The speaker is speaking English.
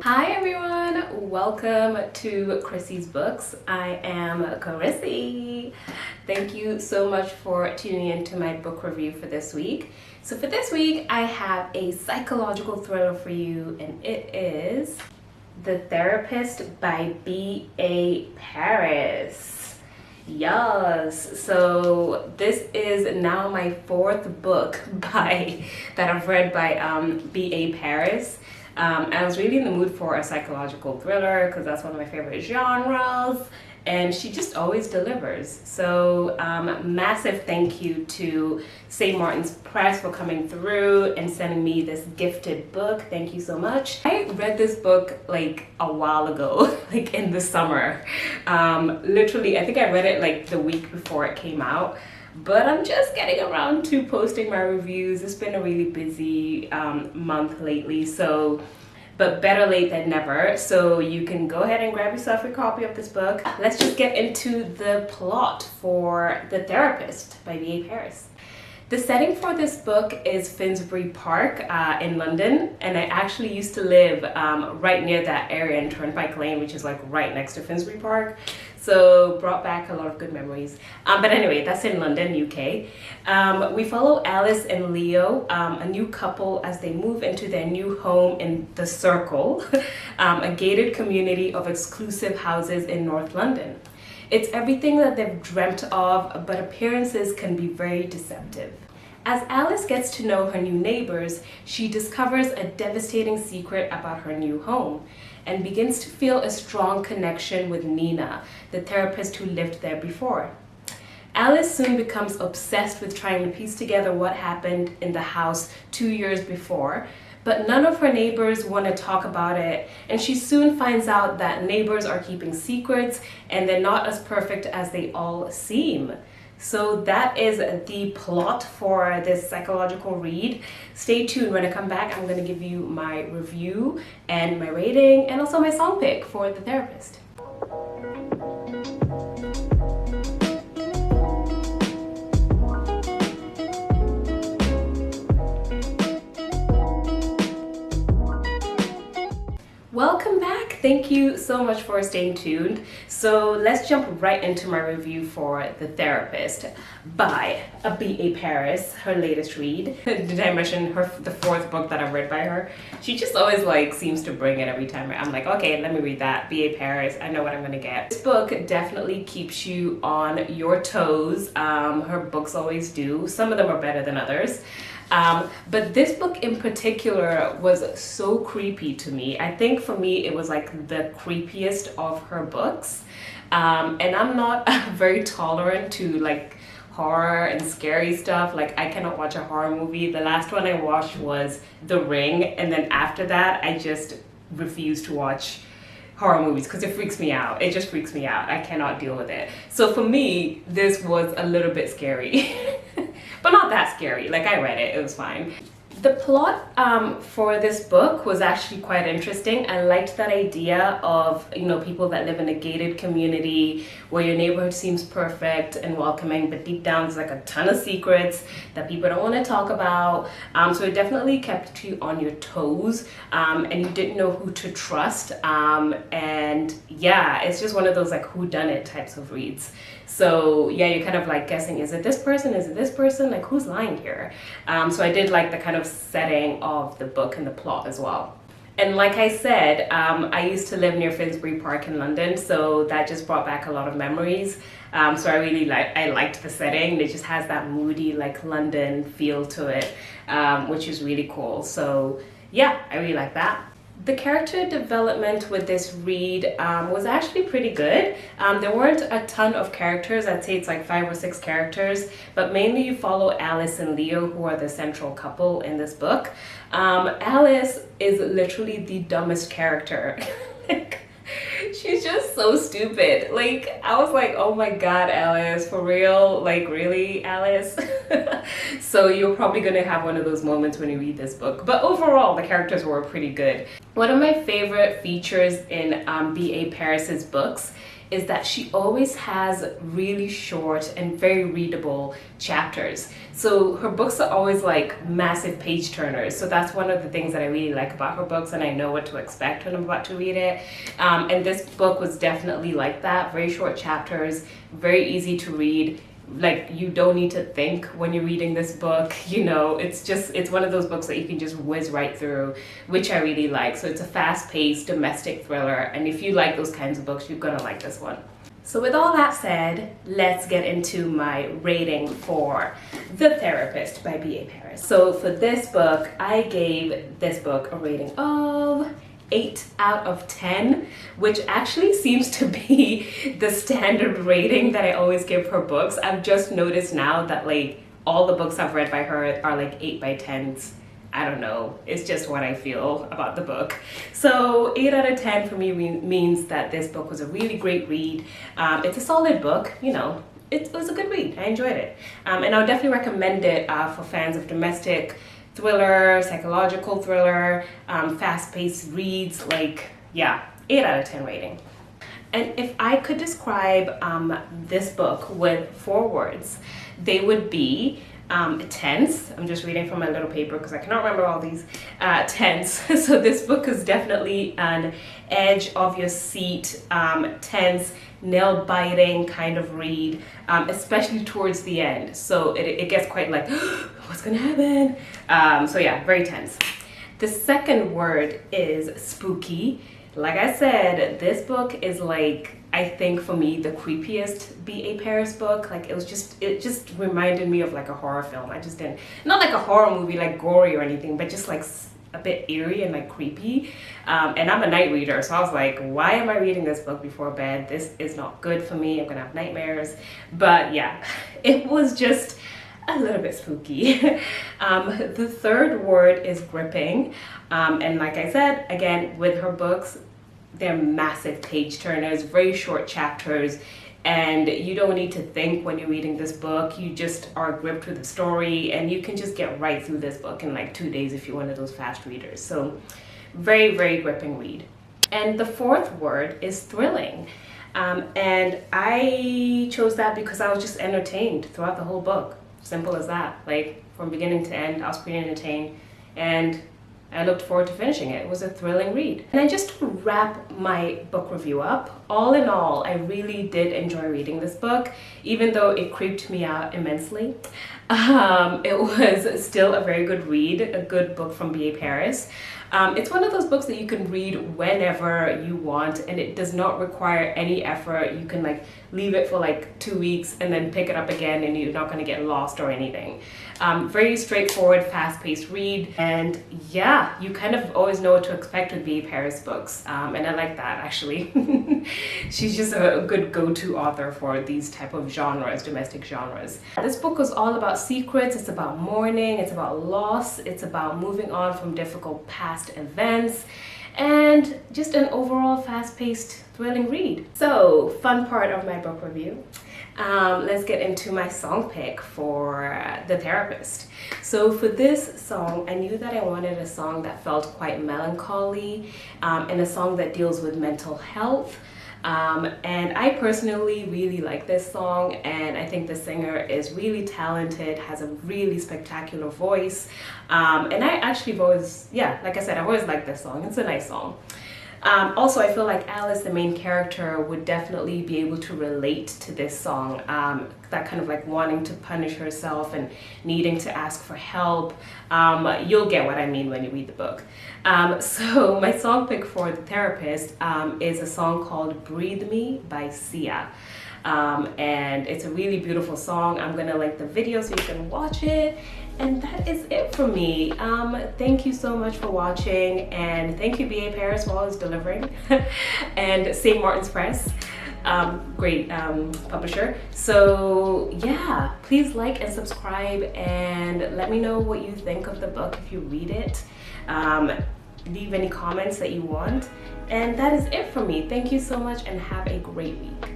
Hi everyone, welcome to Chrissy's Books. I am Chrissy. Thank you so much for tuning in to my book review for this week. So for this week, I have a psychological thriller for you, and it is The Therapist by B.A. Paris. Yes, so this is now my fourth book that I've read by B.A. Paris. I was really in the mood for a psychological thriller because that's one of my favorite genres, and she just always delivers. So massive thank you to St. Martin's Press for coming through and sending me this gifted book. Thank you so much. I read this book like a while ago, like in the summer. Literally, I think I read it like the week before it came out. But I'm just getting around to posting my reviews. It's been a really busy month lately, but better late than never. So you can go ahead and grab yourself a copy of this book. Let's just get into the plot for The Therapist by B.A. Paris. The setting for this book is Finsbury Park in London, and I actually used to live right near that area in Turnpike Lane, which is like right next to Finsbury Park. So brought back a lot of good memories. But anyway, that's in London, UK. We follow Alice and Leo, a new couple, as they move into their new home in The Circle, a gated community of exclusive houses in North London. It's everything that they've dreamt of, but appearances can be very deceptive. As Alice gets to know her new neighbors, she discovers a devastating secret about her new home and begins to feel a strong connection with Nina, the therapist who lived there before. Alice soon becomes obsessed with trying to piece together what happened in the house 2 years before, but none of her neighbors want to talk about it, and she soon finds out that neighbors are keeping secrets and they're not as perfect as they all seem. So that is the plot for this psychological read. Stay tuned. When I come back, I'm going to give you my review and my rating and also my song pick for The Therapist. Welcome back. Thank you so much for staying tuned. So let's jump right into my review for The Therapist by B.A. Paris, her latest read. Did I mention the fourth book that I've read by her? She just always like seems to bring it every time. I'm like, okay, let me read that. B.A. Paris, I know what I'm gonna get. This book definitely keeps you on your toes. Her books always do. Some of them are better than others. But this book in particular was so creepy to me. I think for me it was like the creepiest of her books. And I'm not very tolerant to like horror and scary stuff. Like I cannot watch a horror movie. The last one I watched was The Ring, and then after that I just refuse to watch horror movies because it freaks me out. It just freaks me out. I cannot deal with it. So for me, this was a little bit scary. But not that scary. Like I read it, it was fine. The plot for this book was actually quite interesting. I liked that idea of, you know, people that live in a gated community where your neighborhood seems perfect and welcoming, but deep down there's like a ton of secrets that people don't want to talk about. So it definitely kept you on your toes, and you didn't know who to trust. And yeah, it's just one of those like whodunit types of reads. So yeah, you're kind of like guessing, is it this person? Is it this person? Like who's lying here? So I did like the kind of setting of the book and the plot as well. And like I said, I used to live near Finsbury Park in London, so that just brought back a lot of memories. So I liked the setting. It just has that moody like London feel to it, which is really cool. So yeah, I really like that. The character development with this read was actually pretty good. There weren't a ton of characters. I'd say it's like 5 or 6 characters, but mainly you follow Alice and Leo, who are the central couple in this book. Alice is literally the dumbest character. She's just so stupid. Like, I was like, oh my god, Alice, for real? Like, really, Alice? So you're probably gonna have one of those moments when you read this book. But overall, the characters were pretty good. One of my favorite features in B.A. Paris's books is that she always has really short and very readable chapters. So her books are always like massive page turners. So that's one of the things that I really like about her books, and I know what to expect when I'm about to read it. And this book was definitely like that. Very short chapters, very easy to read. Like, you don't need to think when you're reading this book, you know, it's one of those books that you can just whiz right through, which I really like. So it's a fast-paced domestic thriller, and if you like those kinds of books, you're gonna like this one. So with all that said, let's get into my rating for The Therapist by B.A. Paris. So for this book, I gave this book a rating of 8 out of 10, which actually seems to be the standard rating that I always give her books. I've just noticed now that like all the books I've read by her are like 8 by 10s. I don't know, it's just what I feel about the book. So 8 out of 10 for me means that this book was a really great read. It's a solid book, you know, it was a good read, I enjoyed it. And I would definitely recommend it for fans of domestic thriller, psychological thriller, fast-paced reads. Like, yeah, 8 out of 10 rating. And if I could describe this book with 4 words, they would be tense. I'm just reading from my little paper because I cannot remember all these. Tense. So this book is definitely an edge of your seat, tense, nail-biting kind of read, especially towards the end. So it gets quite like, what's gonna happen? So yeah, very tense. The second word is spooky. Like I said, this book is like, I think for me, the creepiest B.A. Paris book. Like it just reminded me of like a horror film. I just didn't, not like a horror movie, like gory or anything, but just like a bit eerie and like creepy. And I'm a night reader, so I was like, why am I reading this book before bed? This is not good for me. I'm gonna have nightmares. But yeah, it was just a little bit spooky. The third word is gripping. And like I said, again, with her books, they're massive page turners, very short chapters, and you don't need to think when you're reading this book. You just are gripped with the story, and you can just get right through this book in like 2 days if you're one of those fast readers. So very, very gripping read. And the fourth word is thrilling. And I chose that because I was just entertained throughout the whole book. Simple as that. Like from beginning to end, I was pretty entertained, and I looked forward to finishing it. It was a thrilling read. And then just to wrap my book review up, all in all, I really did enjoy reading this book, even though it creeped me out immensely. It was still a very good read, a good book from B.A. Paris. It's one of those books that you can read whenever you want, and it does not require any effort. You can like leave it for like 2 weeks and then pick it up again, and you're not going to get lost or anything. Very straightforward, fast-paced read, and yeah, you kind of always know what to expect with B.A. Paris books, and I like that actually. She's just a good go-to author for these type of genres, domestic genres. This book is all about secrets, it's about mourning, it's about loss, it's about moving on from difficult past events, and just an overall fast-paced, thrilling read. So, fun part of my book review. Let's get into my song pick for The Therapist. So for this song, I knew that I wanted a song that felt quite melancholy, and a song that deals with mental health. And I personally really like this song, and I think the singer is really talented, has a really spectacular voice, and I actually always, yeah, like I said, I've always liked this song. It's a nice song. Also, I feel like Alice, the main character, would definitely be able to relate to this song, that kind of like wanting to punish herself and needing to ask for help. You'll get what I mean when you read the book. So my song pick for The Therapist is a song called Breathe Me by Sia. And it's a really beautiful song. I'm gonna link the video so you can watch it. And that is it for me. Thank you so much for watching, and thank you B.A. Paris for always delivering, and St. Martin's Press, great publisher. So yeah, please like and subscribe, and let me know what you think of the book if you read it. Leave any comments that you want, and that is it for me. Thank you so much, and have a great week.